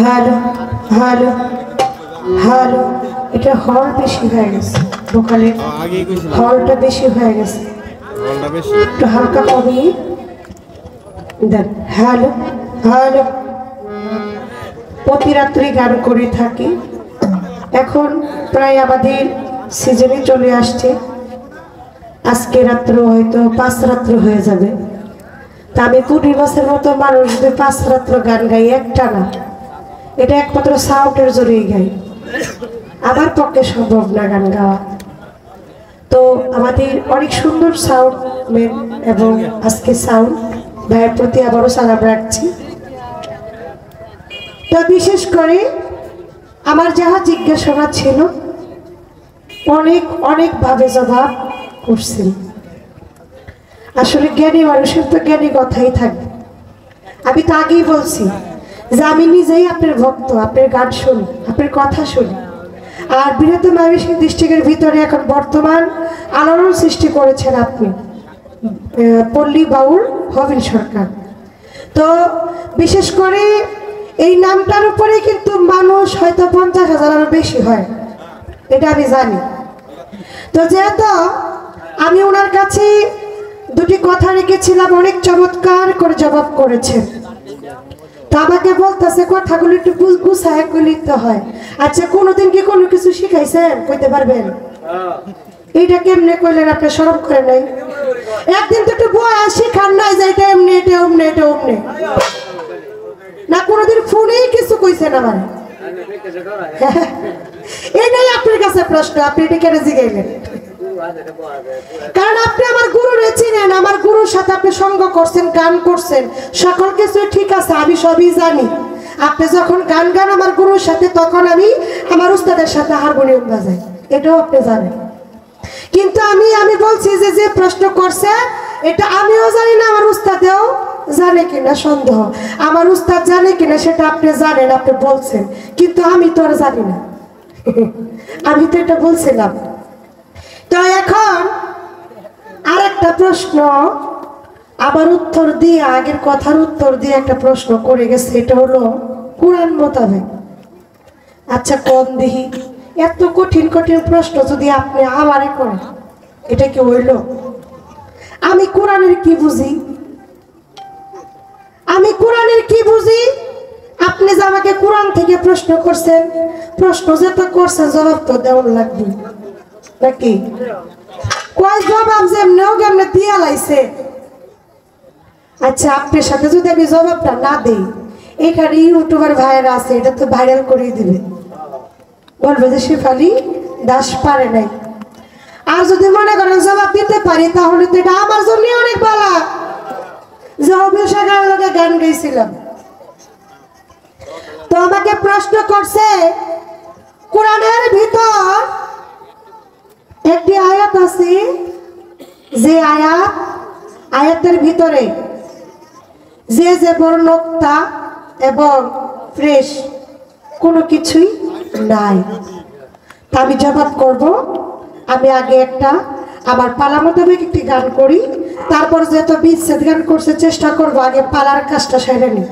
Hello hello hello, এটা হল বেশি হয়ে গেছে, দোকানের হলটা বেশি হয়ে গেছে, একটু হালকা কমিয়ে দেন। হ্যালো হ্যালো, প্রতি রাত্রি গান করে থাকি। এখন প্রায় আমাদের সিজনে চলে আসছে, আজকে রাত্র হয়তো 5 রাত্র হয়ে যাবে। তা আমি 20 বছর মতো মানুষ যদি 5 রাত্র গান গাই একটা না, এটা একমাত্র সাউন্ডের জোরেই গাই, আমার পক্ষে সম্ভব না গান গাওয়া। তো আমাদের অনেক সুন্দর সাউন্ড ম্যান এবং আজকে সাউন্ড ভাইয়ের প্রতি আবারও সালাম রাখছি। তো বিশেষ করে আমার যাহা জিজ্ঞাসা ছিল অনেকভাবে জবাব করছেন। আসলে জ্ঞানী মানুষের তো জ্ঞানী কথাই থাকবে। আমি তো আগেই বলছি যে আমি নিজেই আপনার ভক্ত, আপনার গান শুনি, আপনার কথা শুনি। আর বৃহত্তম ময়মনসিংহ ডিস্ট্রিক্টের ভিতরে এখন বর্তমান আলোড়ন সৃষ্টি করেছেন আপনি, পল্লী বাউল হবিল সরকার। তো বিশেষ করে এই নামটার উপরে কিন্তু মানুষ হয়তো 50,000-এরও বেশি হয়, এটা আমি জানি। তো যেহেতু আমি ওনার কাছে দুটি কথা রেখেছিলাম, অনেক চমৎকার করে জবাব করেছেন। তো আমাকে বলতেছে কথাগুলো একটু গুছায় লিখতে হয়। আচ্ছা, কোনোদিন কি কোনো কিছু শিখাইছেন, কইতে পারবেন? এইটা কেমনে কইলেন, আপনি শরম করে নাই? একদিন তো একটু বয়া শিখান নাই যে এটা এমনি, এটা অমনে, এটা অমনে না, কোনোদিন ফোনেই কিছু কইছেন আমার? এটাই আপনার কাছে প্রশ্ন, আপনি এটা কেন জিগাইলেন? কারণ আপনি আমার গুরুরে চিনেন, আমার গুরুর সাথে আপনি সঙ্গ করছেন, গান করছেন, সকল কিছু ঠিক আছে, আমি সবই জানি। আপনি যখন গান গান আমার গুরুর সাথে, তখন আমি আমার উস্তাদের সাথে হারমোনিয়াম বাজাই, এটাও আপনি জানেন। কিন্তু আমি বলছি যে যে প্রশ্ন করছে এটা আমিও জানি না, আমার উস্তাদেও জানে কিনা সন্দেহ। আমার উস্তাদ জানে কিনা সেটা আপনি জানেন, আপনি বলছেন, কিন্তু আমি তো আর জানি না। আমি তো এটা বলছিলাম। তো এখন আরেকটা প্রশ্ন আবার উত্তর দিয়ে, আগের কথার উত্তর দিয়ে একটা প্রশ্ন করে গেছে, এটা হলো কোরআন মোতাবেক। আচ্ছা কোন দিহি, এত কঠিন কঠিন প্রশ্ন যদি আপনি আমারে করেন, এটা কি হইল? আমি কোরআনের কি বুঝি? আমি কোরআনের কি বুঝি? আপনি যে আমাকে কোরআন থেকে প্রশ্ন করছেন, প্রশ্ন যেটা করছেন জবাব তো দেওয়ার লাগবে নাকি? কয় জবাব যেমনেও কেমনে দিয়া লাইছে। আচ্ছা, আপনার সাথে যদি আমি জবাবটা না দিই, এখানে ইউটিউবার ভাইয়েরা আছে, এটা তো ভাইরাল করে দিবে, বলবে যে শেফালী দাস পারে নাই। আর যদি মনে করেন জবাব দিতে পারি, তাহলে তো এটা আমার জন্য অনেক ভালো যে অভিষেকের লোকে গান গাইছিলাম। তো আমাকে প্রশ্ন করছে, কোরআনের ভিতর একটি আয়াত আছে, যে আয়াতের ভিতরে যে বর্ণতা এবং ফ্রেশ কোনো কিছুই নাই। তা আমি জবাব করব। আমি আগে একটা আমার পালা মোতাবেক একটি গান করি, তারপর যেহেতু বিচ্ছেদ গান করছে চেষ্টা করব আগে পালার কাজটা সেরে নি।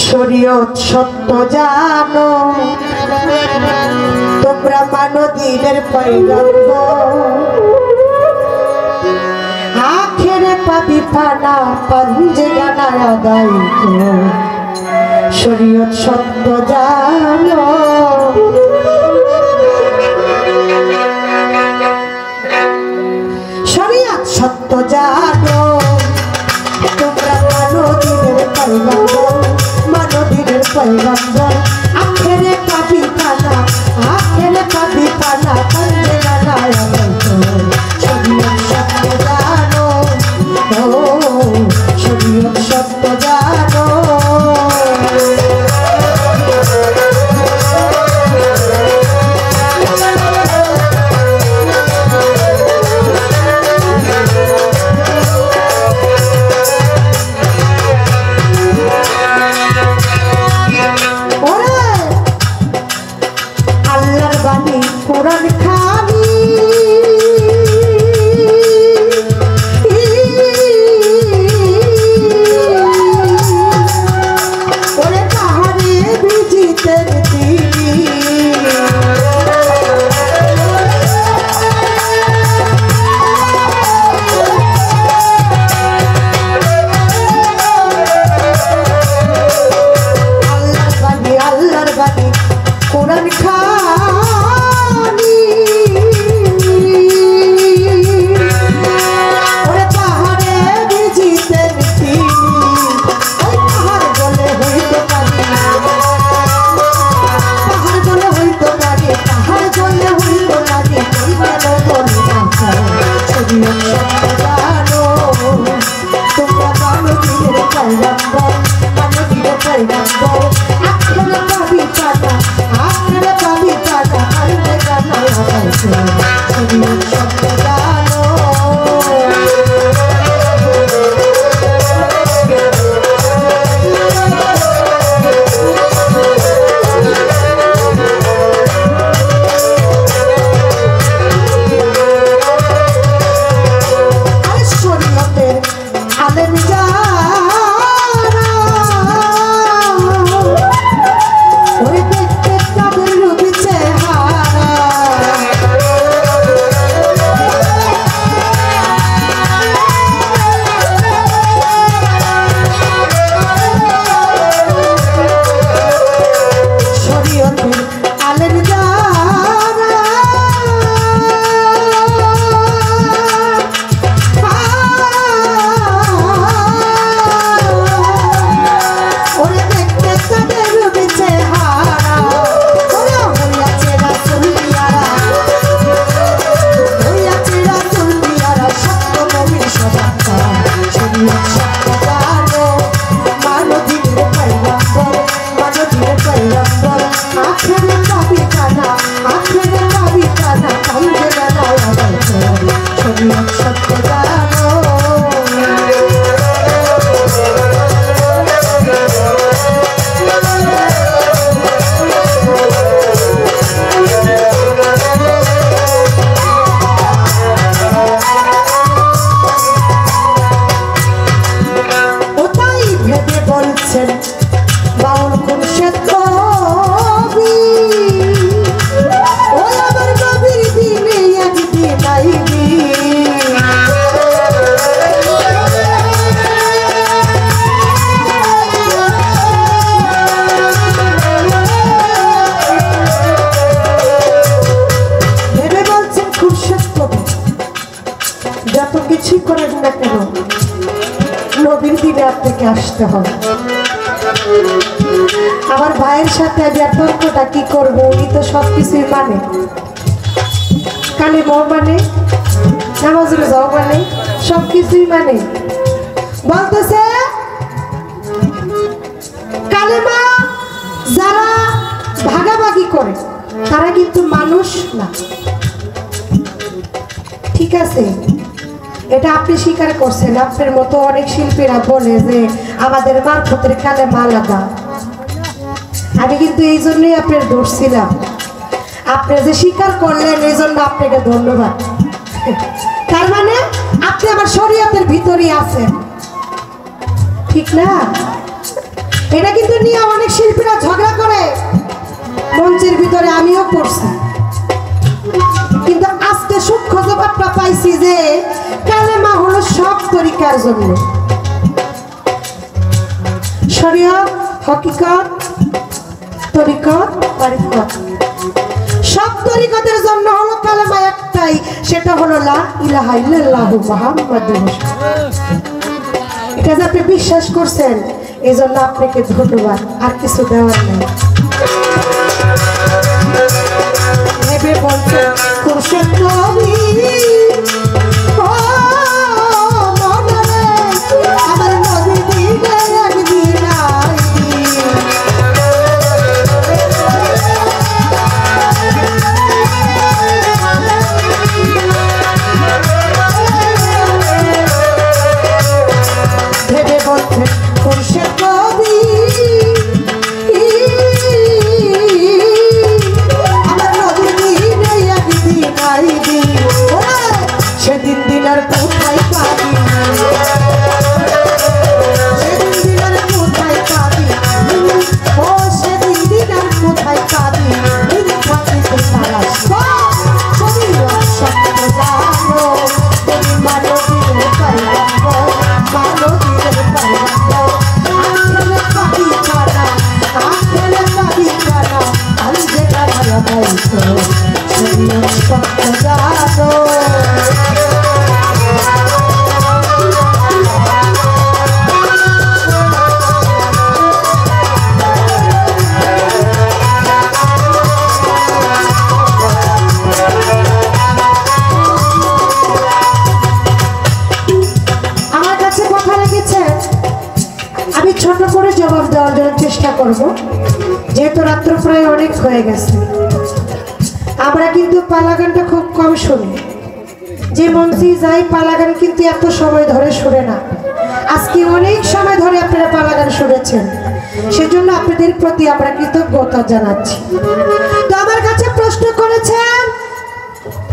শরীয়ত সত্য জানো, তোমরা মানো দিনের পয়গম্বর, আখেরে পাবি পানা পাঞ্জে গানা আদায় করো। শরীয়ত সত্য জানো, শরীয়ত সত্য জানো, তোমরা মানো দিনের পয়গম্বর, মানো দিনের পয়গম্বর, আখেরে পাবি পানা, আখেরে পাবি পানা পাঞ্জে গানা আদায় করো। শরীয়ত সত্য জানো, ও শরীয়ত সত্য জানো। যত কিছুই করেন না কেন নবীর দিনে আপনাকে আসতে হবে। আমার ভাইয়ের সাথে আমি আর তর্কটা কি করবো, উনি তো সবকিছুই মানে, কালিমাও মানে, নামাজ রোজাও মানে, সবকিছুই মানে। বলতেছে কালেমা যারা ভাগাভাগি করে তারা কিন্তু মানুষ না, ঠিক আছে? এটা আপনি স্বীকার করছেন। আপনার মতো অনেক শিল্পীরা বলে যে আমাদের মারফতের কালেমা আলাদা। আমি কিন্তু এই জন্যই আপনার ধরছিলাম, আপনি যে স্বীকার করলেন এই জন্য আপনাকে ধন্যবাদ। তার মানে আপনি আমার শরীয়তের ভিতরেই আছেন, ঠিক না? এটা কিন্তু নিয়ে অনেক শিল্পীরা ঝগড়া করে, মঞ্চের ভিতরে আমিও পড়ছি, কিন্তু আজকে সূক্ষ্ম জবাবটা পাইছি যে কালেমা হলো সব তরিকার জন্য। শরীয়ত, হকিকত, তরিকত, তারিকত, সব তরিকতের জন্য হলো কালেমা একটাই, সেটা হলো লা ইলাহা ইল্লাল্লাহু মুহাম্মাদুর রাসূলুল্লাহ। এটা যে আপনি বিশ্বাস করছেন এই জন্য আপনাকে ধন্যবাদ, আর কিছু দেওয়ার নেই। ভেবে বলছেন খুরশেদ নবী আমার নবী দিনে একদিন ভেবে বলছেন খুরশেদ নবী সেদিন দিনার কোথায় পাবি, সেদিন দিনার কোথায় পাবি, ও সেদিন দিনার কোথায় পাবি, থাকিতে তারাস তুমি সত্য জানো, তুমি মানবীর পাইব, মানবীর পাইব, আখেলে পাবি ছাড়া, আখেলে পাবি ছাড়া, আমি যেটা ভালো পাইছ তুমি সত্য জানো। আমি ছোট করে জবাব দেওয়ার জন্য চেষ্টা করব, যেহেতু রাত্র প্রায় অনেক হয়ে গেছে। আমরা কিন্তু পালা গানটা খুব কম শুনি, যে মঞ্চে যাই পালা গান কিন্তু এত সময় ধরে শুনে না। আজকে অনেক সময় ধরে আপনারা পালা গান শুনেছেন, সেজন্য আপনাদের প্রতি আমরা কৃতজ্ঞতা জানাচ্ছি। তো আমার কাছে প্রশ্ন করেছেন,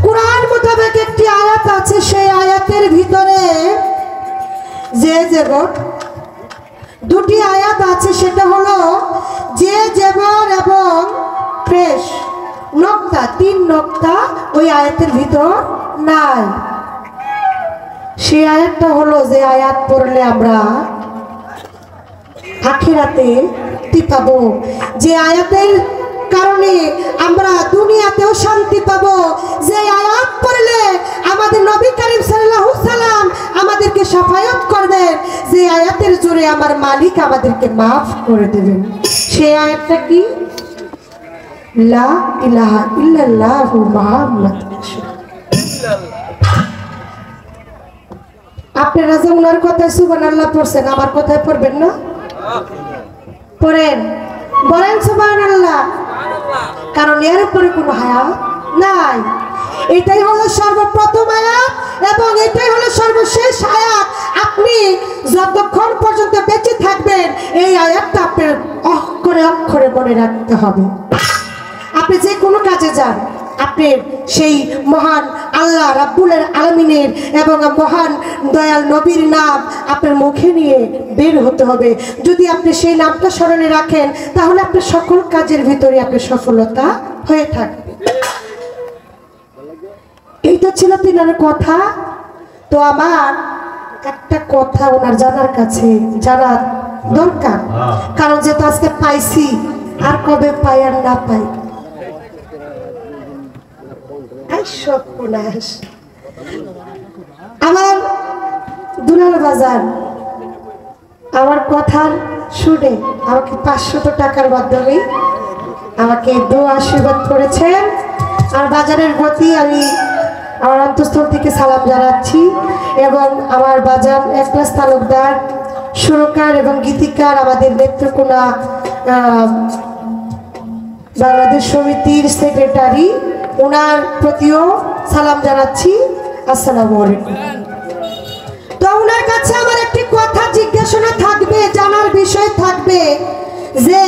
কুরআন মোতাবেক একটি আয়াত আছে, সেই আয়াতের ভিতরে যে যেমন দুটি আয়াত আছে, সেটা হলো যে যেমন এবং প্রেস নক্তা, 3 নক্তা ওই আয়াতের ভিতর নাই। সেই আয়াতটা হলো যে আয়াত পড়লে আমরা আখিরাতে মুক্তি পাবো, যে আয়াতের কারণে আমরা দুনিয়াতেও শান্তি পাবো, যে আয়াত পড়লে আমাদের নবী করিম সাল্লাল্লাহু আলাইহি সাল্লাম আমাদেরকে শাফায়াত করবেন, যে আয়াতের জোরে আমার মালিক আমাদেরকে মাফ করে দেবেন। সেই আয়াতটা কি? লা ইলাহা ইল্লাল্লাহু মুহাম্মাদুর রাসূলুল্লাহ। আপনারা যে ওনার কথায় সুবহানাল্লাহ পড়ছেন, আমার কথায় পড়বেন না? পড়েন, বলেন সুবহানাল্লাহ, কারণ এর উপরে কোনো হায়াত নাই। এটাই হলো সর্বপ্রথম আয়াত এবং এটাই হলো সর্বশেষ আয়াত। আপনি যতক্ষণ পর্যন্ত বেঁচে থাকবেন এই আয়াতটা আপনার অক্ষরে অক্ষরে মনে রাখতে হবে। আপনি যে কোনো কাজে যান, আপনি সেই মহান আল্লাহ রাব্বুল আলামিনের এবং মহান দয়াল নবীর নাম আপনার মুখে নিয়ে বের হতে হবে। যদি আপনি সেই নামটা স্মরণে রাখেন তাহলে আপনার সকল কাজের ভিতরে আপনার সফলতা হয়ে থাকবে। এইটা ছিল তিনার কথা। তো আমার একটা কথা ওনার জানার কাছে জানা দরকার, কারণ যেহেতু আজকে পাইছি, আর কবে পাই আর না পাই। আমার দুলাল বাজার আমার কথার শুনে আমাকে 500 টাকার মাধ্যমে আমাকে দোয়া আশীর্বাদ করেছেন। আর বাজারের প্রতি আমি আমার অন্তঃস্থল থেকে সালাম জানাচ্ছি এবং আমার বাজার একলাস তালুকদার সুরকার এবং গীতিকার আমাদের নেত্রকোনা বাংলাদেশ সমিতির সেক্রেটারি ওনার প্রতিও সালাম জানাচ্ছি। আসসালামু আলাইকুম। তো ওনার কাছে আমার একটি কথা জিজ্ঞাসা থাকবে, জানার বিষয় থাকবে যে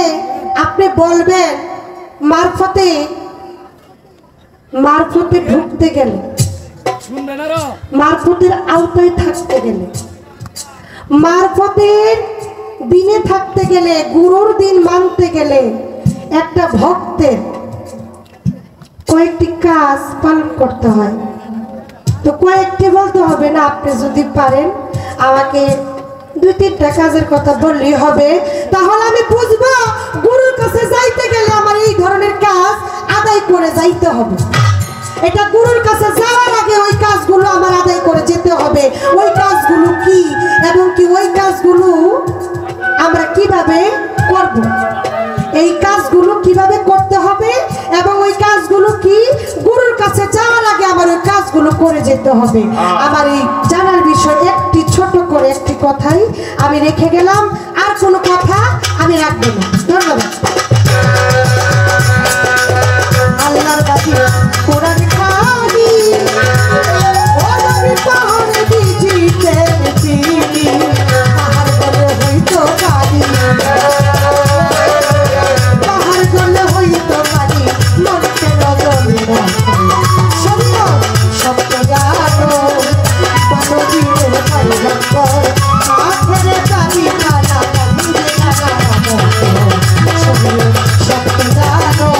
আপনি বলবেন মারফতে ঢুকতে গেলে, মারফতের আওতায় থাকতে গেলে, মারফতের দিনে থাকতে গেলে, গুরুর দিন মানতে গেলে একটা ভক্তের কয়েকটি কাজ পালন করতে হয়। তো কয়েকটি বলতে হবে না, আপনি যদি পারেন আমাকে 2-3টা কাজের কথা বললেই হবে, তাহলে আমি বুঝবো গুরুর কাছে যাইতে গেলে আমার এই ধরনের কাজ আদায় করে যাইতে হবে। এটা গুরুর কাছে যাওয়ার আগে ওই কাজগুলো আমার আদায় করে যেতে হবে। ওই কাজগুলো কি এবং কি ওই কাজগুলো আমরা কিভাবে করব, এই কাজগুলো কিভাবে করতে হবে এবং ওই কাজগুলো কি গুরুর কাছে যাওয়ার আগে আমার ওই কাজগুলো করে যেতে হবে। আমার এই জানার বিষয় একটি ছোট করে একটি কথাই আমি রেখে গেলাম, আর কোনো কথা আমি রাখবো না। ধন্যবাদ। আল্লাহর বাড়ি কোরআন খানি ও নবী পাহাড়ে বিজিতে চিনি পাহাড় বলে হইতো গাড়ি, পাহাড় বলে হইতো গাড়ি মনকে নজরে রাখো শরীর সত্য জানো বানবীরের গাড়ি রাখো আখেরে গাড়ি খানা কান্দে গানা শরীর সত্য জানো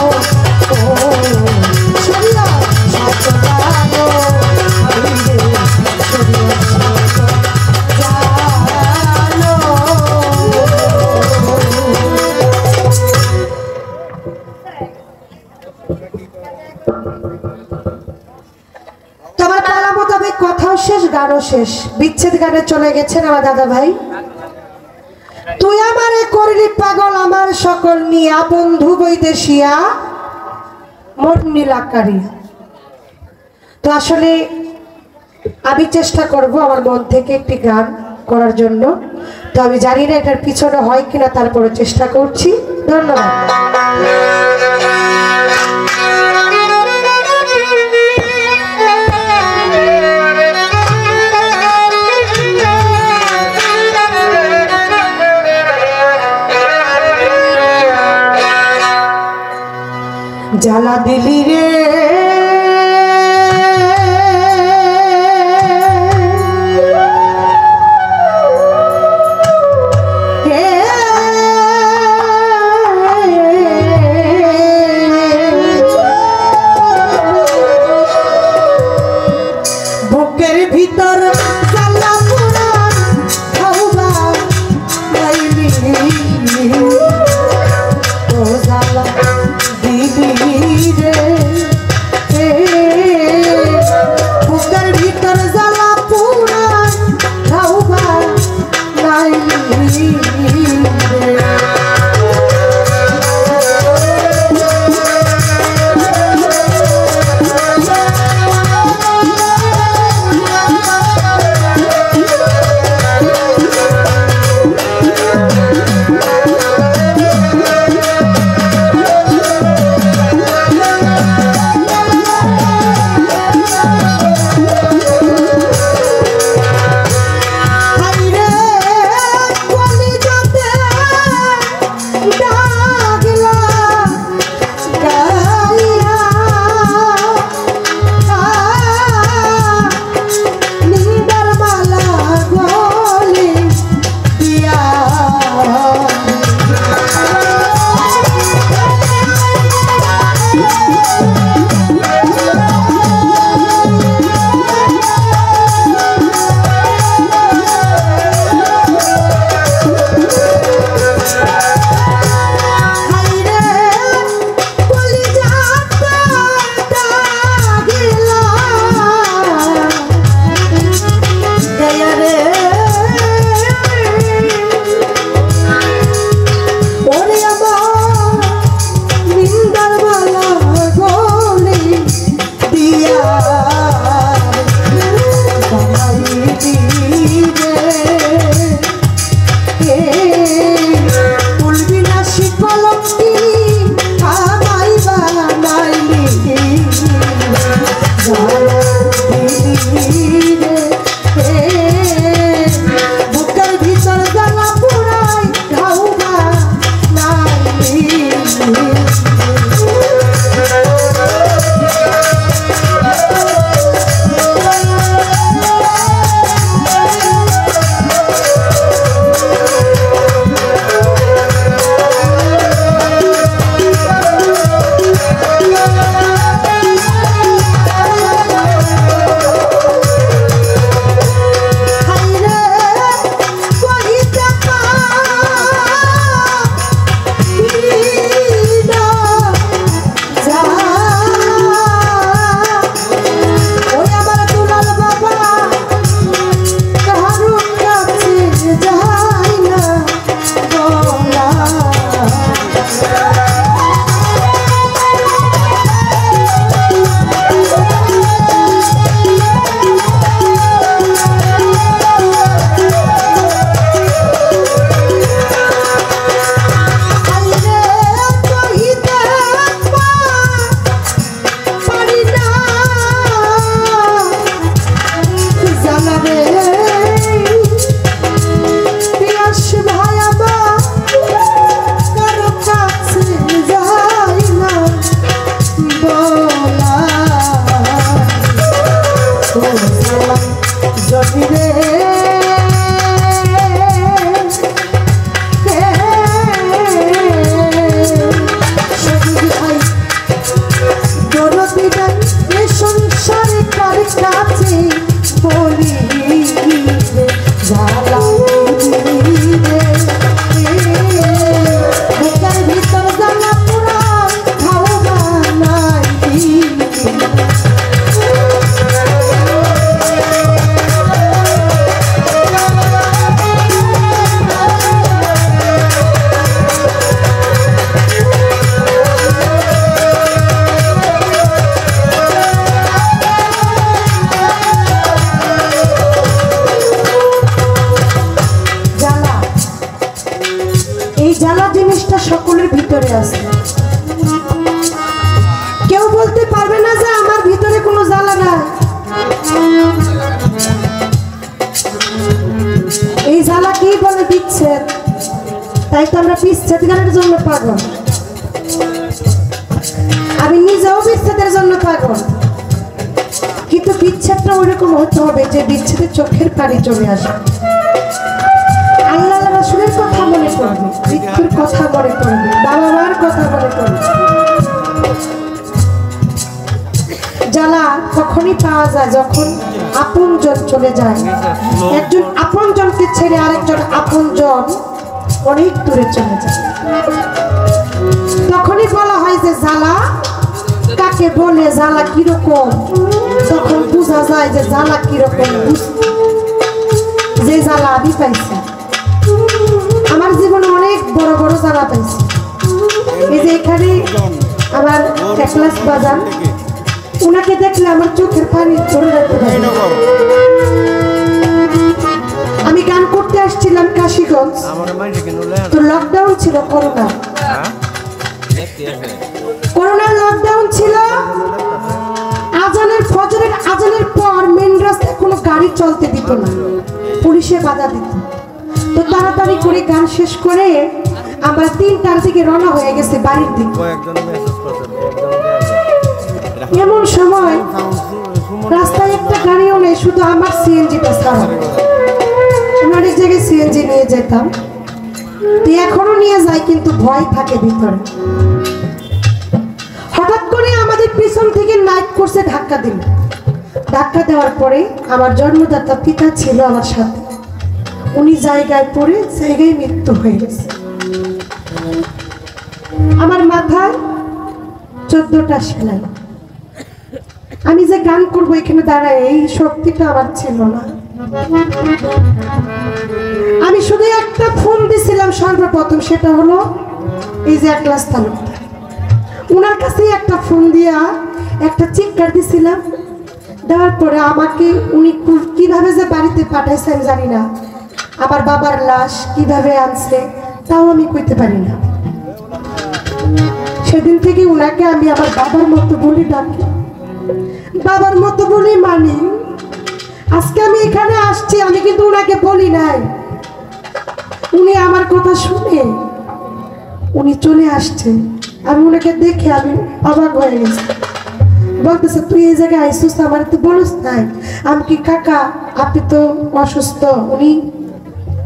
তোমার পালা মোতাবেক কথাও শেষ, গানও শেষ। বিচ্ছেদ গানে চলে গেছেন আমার দাদা ভাই। তুই আমারে করলি পাগল আমার সকল নিয়া বন্ধু বৈদেশিয়া মন নীলাকারী। তো আসলে আমি চেষ্টা করব আমার মন থেকে একটি গান করার জন্য। তো আমি জানি না এটার পিছনে হয় কিনা, তারপরে চেষ্টা করছি। ধন্যবাদ। জ্বালা দিলি রে বুকের ভিতর জ্বালা পোড়া খাওয়া গাইলি ও জ্বালা দিলি রে রে সংসারে কার কাছে বলি জ্বালা বুকের ভিতর জ্বালা পুরা খাওয়া নাই জ্বালা জিনিসটা সকলের ভিতরে আছে, কেউ বলতে পারবে না যে আমার ভিতরে কোনো জ্বালা নাই। এই জ্বালা কি বলে বিচ্ছেদ, তাই তো আমরা বিচ্ছেদ গানের জন্য পাগল। আমি নিজেও বিচ্ছেদের জন্য পাগল, কিন্তু বিচ্ছেদটা ওইরকম হতে হবে যে বিচ্ছেদের চোখের পানি চলে আসে, আল্লাহ রাসূলের কথা মনে করবে, মৃত্যুর কথা মনে করবে, বাবা মার কথা মনে করবে। জ্বালা তখনই পাওয়া যায় যখন আপনজন চলে যায়। একজন আপনজনকে ছেড়ে আরেকজন আপনজন অনেক দূরে চলে যায়, তখনই বলা হয় যে জ্বালা কাকে বলে, জ্বালা কিরকম। তখন বোঝা যায় যে জ্বালা কিরকম। যে জ্বালা আমি পাইছি, আমার জীবনে অনেক বড় বড় জ্বালা পাইছি। এই যে এখানে আমার একলাস বাজান, উনাকে দেখলে আমার চোখের পানি ধরে রাখতে পারি। আমি গান করতে আসছিলাম কাশীগঞ্জ, তো লকডাউন ছিল, করোনার লকডাউন ছিল। আজানের ফজরের আজানের পর মেন রাস্তায় কোনো গাড়ি চলতে দিত না, পুলিশে বাধা দিত। তো তাড়াতাড়ি করে গান শেষ করে আমরা 3টার দিকে রওনা হয়ে গেছে বাড়ির দিকে। এমন সময় রাস্তায় একটা গাড়িও নেই, শুধু আমার সিএনজিটা ছাড়া। অনেক জায়গায় সিএনজি নিয়ে যেতাম, তো এখনো নিয়ে যাই, কিন্তু ভয় থাকে ভিতরে। হঠাৎ করে আমাদের পিছন থেকে নাইট কোর্সে ধাক্কা দিল। ধাক্কা দেওয়ার পরে আমার জন্মদাতা পিতা ছিল আমার সাথে, উনি জায়গায় পড়ে জায়গায় মৃত্যু হয়ে গেছে। আমার মাথায় 14টা সেলাই। আমি যে গান করবো এখানে দাঁড়ায়, এই শক্তিটা আমার ছিল না। আমি শুধু একটা ফোন দিছিলাম সর্বপ্রথম, সেটা হলো এই যে একলাস তালুকদার, উনার কাছেই একটা ফোন দিয়া একটা চিৎকার দিছিলাম। দেওয়ার পরে আমাকে উনি কিভাবে যে বাড়িতে পাঠাইছে আমি জানি না, আমার বাবার লাশ কিভাবে আনছে তাও আমি কইতে পারি না। সেদিন থেকে উনাকে আমি আমার বাবার মতো বলি ডাকি, বাবার মতো বলি মানি। আজকে আমি এখানে আসছি, আমি কিন্তু উনাকে বলি নাই। উনি আমার কথা শুনে উনি চলে আসছে, আমি উনাকে দেখে আমি অবাক হয়ে গেছি। বলতেছে তুই এই জায়গায় আইসুস, আমার তো বলস নাই। আমি কি কাকা আপনি তো অসুস্থ, উনি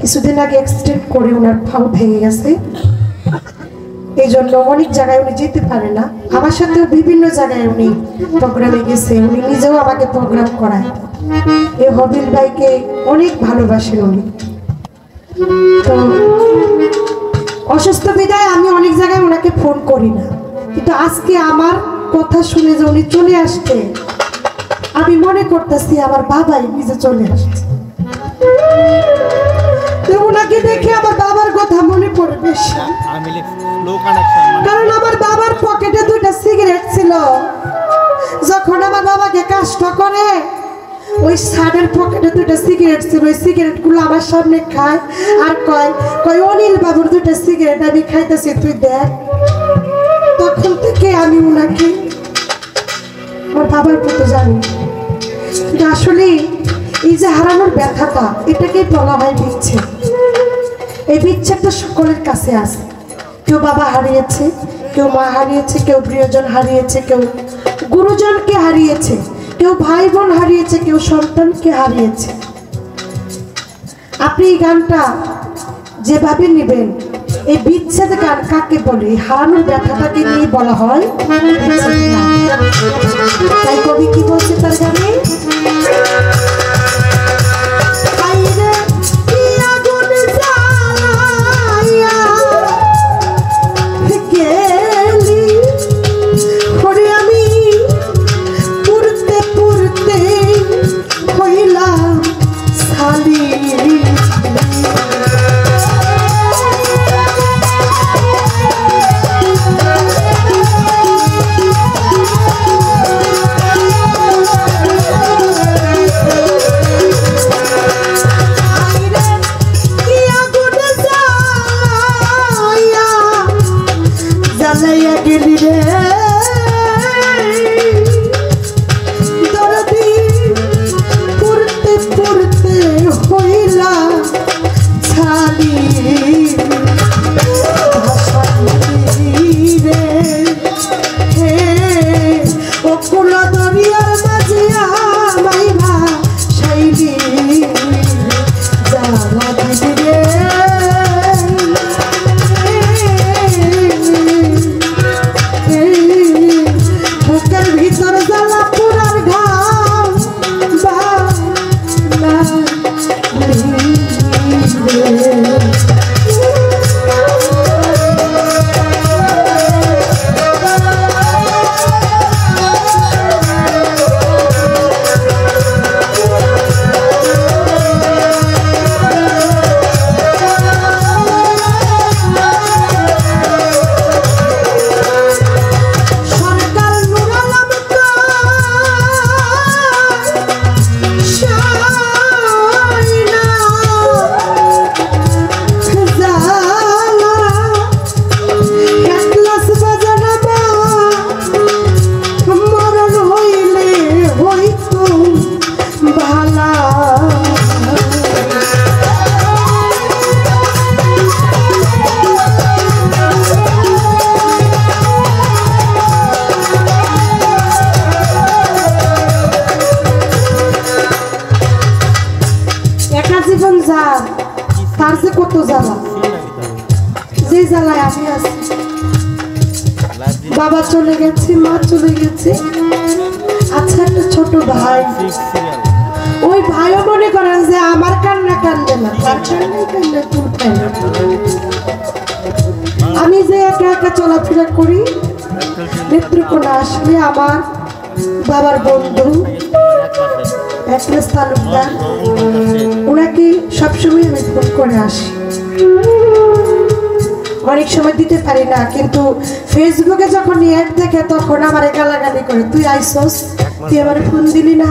কিছুদিন আগে অ্যাক্সিডেন্ট করে ওনার পা ভেঙে গেছে, এই জন্য অনেক জায়গায় উনি যেতে পারে না। আমার সাথেও বিভিন্ন জায়গায় উনি প্রোগ্রামে গেছে, উনি নিজেও আমাকে প্রোগ্রাম করায়। এই হবিল ভাইকে অনেক ভালোবাসেন উনি। তো অসুস্থ বিদায় আমি অনেক জায়গায় ওনাকে ফোন করি না, কিন্তু আজকে আমার কথা শুনে যে উনি চলে আসছে, আমি মনে করতেছি আমার বাবাই নিজে চলে আসছে। ওনাকে দেখে আমার বাবার কথা মনে পড়ে বেশি, কারণ আমার বাবার পকেটে 2টা সিগারেট ছিল। যখন আমার বাবাকে কষ্ট করে, ওই শার্টের পকেটে 2টা সিগারেট ছিল, ওই সিগারেট গুলো আমার সামনে খায় আর কয় অনিল বাবুর 2টা সিগারেট আমি খাইতেছি, তুই দেখ। তখন থেকে আমি ওনাকে আমার বাবার প্রতি জানি। কিন্তু আসলে এই যে হারানোর ব্যথাটা, এটাকে বলা হয় বিচ্ছেদ। এই বিচ্ছেদটা সকলের কাছে আছে। কেউ বাবা হারিয়েছে, কেউ মা হারিয়েছে, কেউ প্রিয়জন হারিয়েছে, কেউ গুরুজনকে হারিয়েছে, কেউ ভাই বোন হারিয়েছে, কেউ সন্তানকে হারিয়েছে। আপনি এই গানটা যেভাবে নেবেন, এই বিচ্ছেদ গান কাকে বলে? হারানোর ব্যথাটাকে নিয়ে বলা হয় বিচ্ছেদ গান। তাই কবি কি বলছে তার গানে? তার যে কত জ্বালা, যে জ্বালায় আমি আছি। বাবা চলে গেছে, মা চলে গেছে, আচ্ছা একটা ছোট ভাই, ওই ভাইও মনে করেন যে আমার কান্না কান্দে না, তার কান্নাই কান্না তুলতে না। আমি যে একা একা চলাফেরা করি, নেত্রকোনা আসলে আমার বাবার বন্ধু একলেশ তালুকদার, ওনাকে সবসময় আমি ফোন করে আসি। অনেক সময় দিতে পারি না, কিন্তু ফেসবুকে যখন অ্যাড দেখে তখন আমার গালাগালি করে, তুই আইসস, তুই আমার ফোন দিলি না।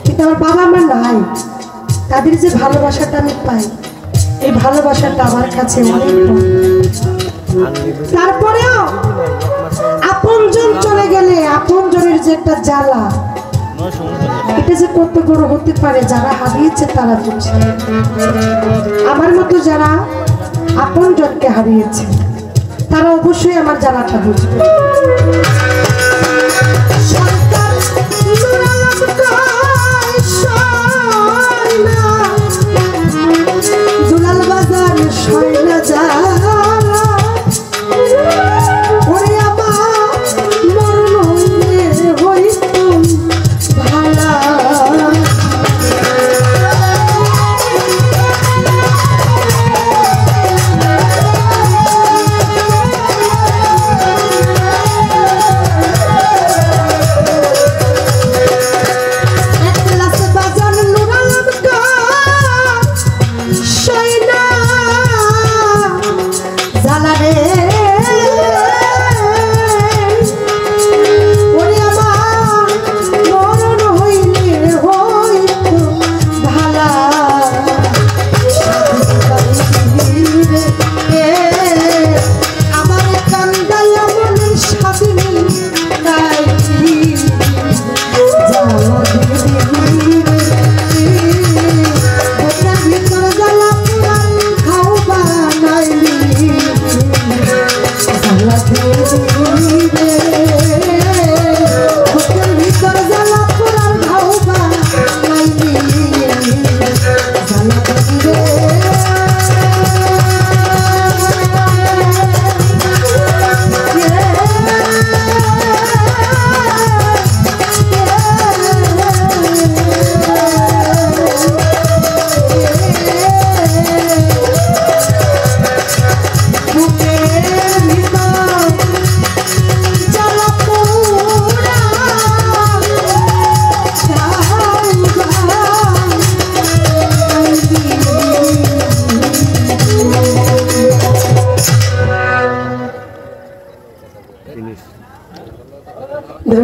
কিন্তু আমার বাবা মা নাই, তাদের যে ভালোবাসাটা আমি পাই, এই ভালোবাসাটা আমার কাছে অনেক। তারপরেও আপনজন চলে গেলে আপনজনের যে একটা জ্বালা, এটা যে কত বড় হতে পারে, যারা হারিয়েছে তারা বুঝে। আমার মতো যারা আপনজনকে হারিয়েছে তারা অবশ্যই আমার জ্বালাটা বুঝবে। দুলাল বাজার সয়না যা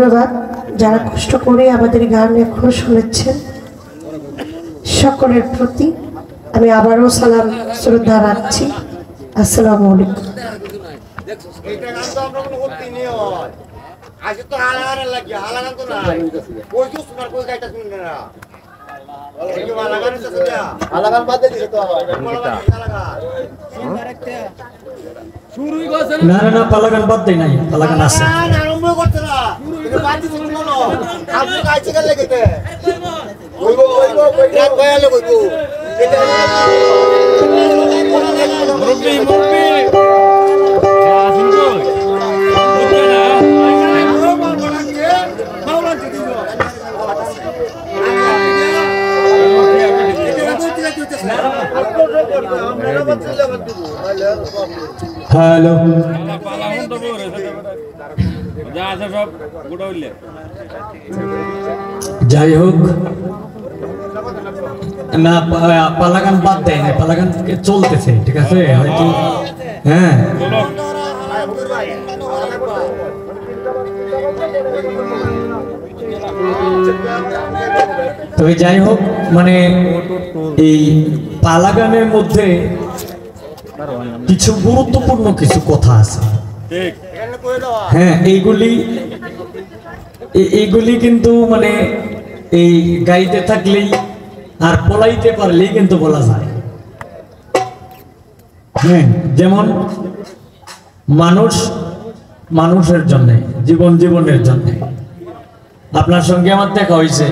ধন্যবাদ যারা কষ্ট করে আমাদের গান এখন শুনেছেন সকলের প্রতি আমি আবারও সালাম শ্রদ্ধা রাখছি। আসসালামু আলাইকুম। না না না পালাগান বাদ দেয় নাই, পালাগান আছে। হ্যালো যাই হোক, না পালাগান বাদ দেয় না, পালাগান চলতেছে, ঠিক আছে হয়তো। হ্যাঁ তবে যাই হোক, মানে এই পালাগানের মধ্যে কিছু গুরুত্বপূর্ণ কিছু কথা আছে। হ্যাঁ এইগুলি কিন্তু মানে এই গাইতে থাকলেই আর পলাইতে পারলেই কিন্তু বলা যায়। হ্যাঁ, যেমন মানুষের জন্য, জীবনের জন্য। আপনার সঙ্গে আমার দেখা হয়েছে।